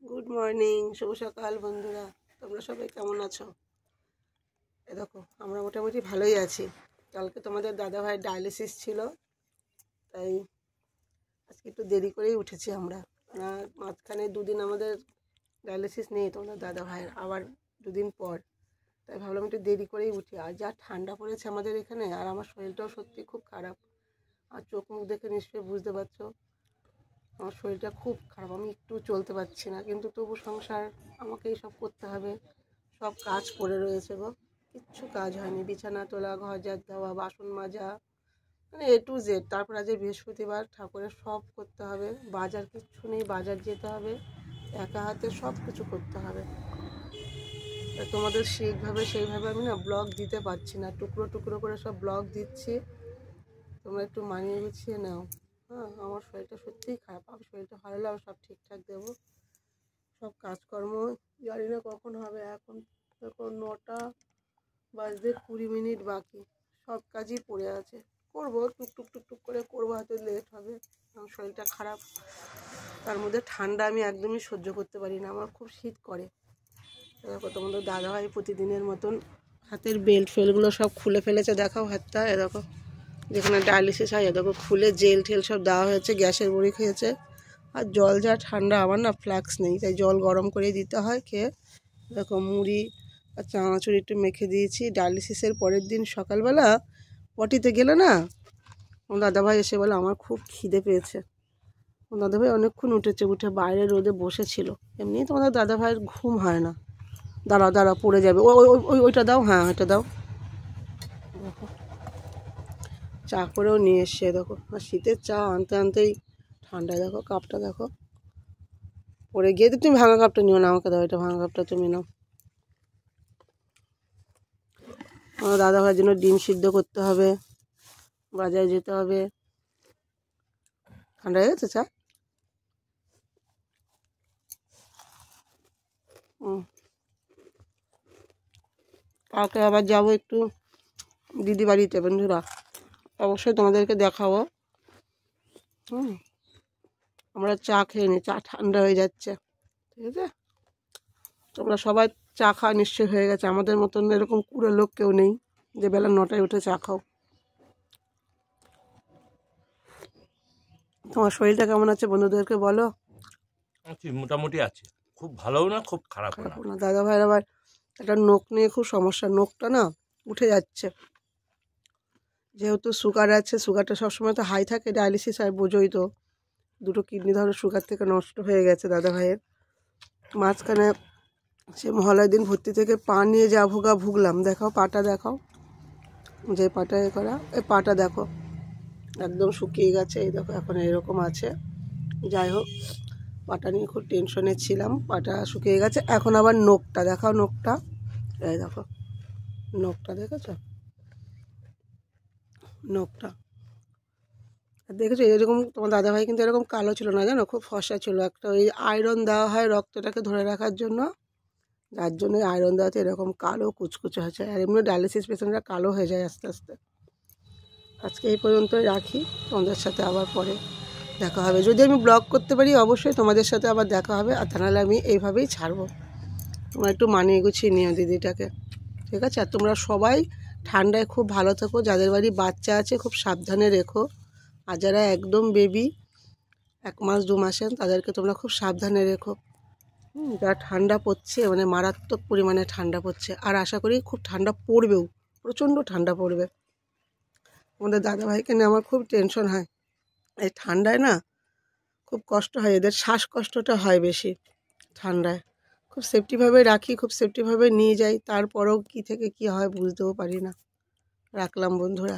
Good morning, শুভ সকাল বন্ধুরা। তোমরা সবাই কেমন আছো? এ দেখো আমরা মোটামুটি ভালোই আছি। কালকে তোমাদের দাদাভাই ডায়ালিসিস ছিল, তাই আজকে একটু দেরি করেই উঠেছি আমরা। মাঝখানে দুদিন আমাদের ডায়ালিসিস নেই তোমাদের দাদাভাইয়ের, আবার দুদিন পর, তাই ভাবলাম একটু দেরি করেই উঠি। আর যা ঠান্ডা পড়েছে আমাদের এখানে, আর আমার শরীরটাও সত্যি খুব খারাপ। আর চোখ মুখ দেখে নিশ্চয়ই বুঝতে পারছো আমার শরীরটা খুব খারাপ, আমি একটু চলতে পারছি না, কিন্তু তবু সংসার আমাকেই সব করতে হবে। সব কাজ পড়ে রয়েছে গো, কিচ্ছু কাজ হয়নি। বিছানা তোলা, ঘর ঝাড় দেওয়া, বাসন মাজা, মানে A to Z। তারপর আজ বৃহস্পতিবার, ঠাকুরের সব করতে হবে। বাজার কিচ্ছু নেই, বাজার যেতে হবে, একা হাতে সব কিছু করতে হবে। তোমাদের সেইভাবে আমি না ব্লগ দিতে পারছি না, টুকরো টুকরো করে সব ব্লগ দিচ্ছি। তোমরা একটু মানিয়ে গুছিয়ে নাও। হ্যাঁ, আমার শরীরটা সত্যিই খারাপ। আমার শরীরটা ভালো হলে আমি সব ঠিকঠাক দেবো। সব কাজকর্ম জানি না কখন হবে। এখন দেখো 9টা বাজতে 20 মিনিট বাকি, সব কাজই পড়ে আছে। করবো টুকটুক টুকটুক করে করবো, হয়তো লেট হবে। আমার শরীরটা খারাপ, তার মধ্যে ঠান্ডা আমি একদমই সহ্য করতে পারি না, আমার খুব শীত করে। দেখো তোমাদের দাদাভাই প্রতিদিনের মতন হাতের বেল্ট ফেলগুলো সব খুলে ফেলেছে। দেখাও হাতটা, এ দেখো যেখানে ডায়ালিসিস হয়, এ দেখো খুলে জেল ঠেল সব দেওয়া হয়েছে, গ্যাসের বড়ি খেয়েছে। আর জল যা ঠান্ডা, আমার না ফ্লাক্স নেই, তাই জল গরম করে দিতে হয়। খেয়ে দেখো মুড়ি আর চানাচুর একটু মেখে দিয়েছি। ডায়ালিসিসের পরের দিন সকালবেলা পটিতে গেলে না, আমার দাদাভাই এসে বলে আমার খুব খিদে পেয়েছে। আমার দাদাভাই অনেকক্ষণ উঠে বাইরে রোদে বসেছিল। এমনি তোমাদের দাদাভাইয়ের ঘুম হয় না। দাঁড়াও পড়ে যাবে, ওইটা দাও, হ্যাঁ ওইটা দাও। দেখো চা করেও নিয়ে এসছে, দেখো। আর শীতের চা আনতে আনতেই ঠান্ডায় দেখো কাপটা দেখো পড়ে গিয়ে। তুমি ভাঙা কাপটা নিও না, আমাকে দাও, এটা ভাঙা কাপটা তুমি নাও। আমার দাদাভাইয়ের জন্য ডিম সিদ্ধ করতে হবে, বাজারে যেতে হবে। ঠান্ডা হয়ে গেছে চা? কালকে আবার যাবো একটু দিদি বাড়িতে বন্ধুরা, অবশ্যই তোমাদেরকে দেখাবো। আমরা চা খেয়ে নিই, চা ঠান্ডা হয়ে যাচ্ছে, ঠিক আছে? তোমরা সবাই চা খাওয়া নিশ্চয় হয়ে গেছে। আমাদের মতন এরকম কুড়ে লোক কেউ নেই যে বেলা 9টায় উঠে চা খাও। তোমার শরীরটা কেমন আছে বন্ধুদেরকে বলো। মোটামুটি আছে, খুব ভালোও না খুব খারাপ না। দাদা ভাইয়ের আবার একটা নখ নিয়ে খুব সমস্যা, নখটা না উঠে যাচ্ছে। যেহেতু সুগার আছে, সুগারটা সবসময় তো হাই থাকে, ডায়ালিসিস হয় বোঝোই তো। দুটো কিডনি ধরো সুগার থেকে নষ্ট হয়ে গেছে দাদা ভাইয়ের। মাঝখানে সে মহালয়ের দিন ভর্তি থেকে পা নিয়ে যা ভুগলাম। দেখাও পাটা, দেখাও যে পাটা এ করা, এই পাটা দেখো একদম শুকিয়ে গেছে। এই দেখো এখন এরকম আছে। যাই হোক, পাটা নিয়ে খুব টেনশনে ছিলাম, পাটা শুকিয়ে গেছে। এখন আবার নখটা দেখাও, নখটা এই দেখো, নখটা দেখেছো, নখটা দেখেছো এরকম। তোমার দাদাভাই কিন্তু এরকম কালো ছিল না, জানো, খুব ফর্সা ছিল। একটা ওই আয়রন দেওয়া হয় রক্তটাকে ধরে রাখার জন্য, যার জন্য আয়রন দেওয়াতে এরকম কালো কুচকুচে হয়েছে। আর এমনি ডায়ালিসিস পেশেন্টরা কালো হয়ে যায় আস্তে আস্তে। আজকে এই পর্যন্তই রাখি, তোমাদের সাথে আবার পরে দেখা হবে। যদি আমি ব্লগ করতে পারি অবশ্যই তোমাদের সাথে আবার দেখা হবে, আর তা নাহলে আমি এইভাবেই ছাড়বো। তোমরা একটু মানিয়ে গুছিয়ে নিও দিদিটাকে, ঠিক আছে? আর তোমরা সবাই ঠান্ডায় খুব ভালো থেকো। যাদের বাড়ি বাচ্চা আছে খুব সাবধানে রেখো। আর যারা একদম বেবি 1 মাস 2 মাসের, তাদেরকে তোমরা খুব সাবধানে রেখো। যা ঠান্ডা পড়ছে, মানে মারাত্মক পরিমাণে ঠান্ডা পড়ছে। আর আশা করি খুব ঠান্ডা পড়বেও, প্রচণ্ড ঠান্ডা পড়বে। আমাদের দাদাভাইকে নিয়ে আমার খুব টেনশন হয়। এই ঠান্ডায় না খুব কষ্ট হয়, এদের শ্বাসকষ্টটা হয় বেশি ঠান্ডায়। খুব সেফটিভাবে রাখি, খুব সেফটিভাবে নিয়ে যাই, তারপরেও কী থেকে কী হয় বুঝতেও পারি না। রাখলাম বন্ধুরা।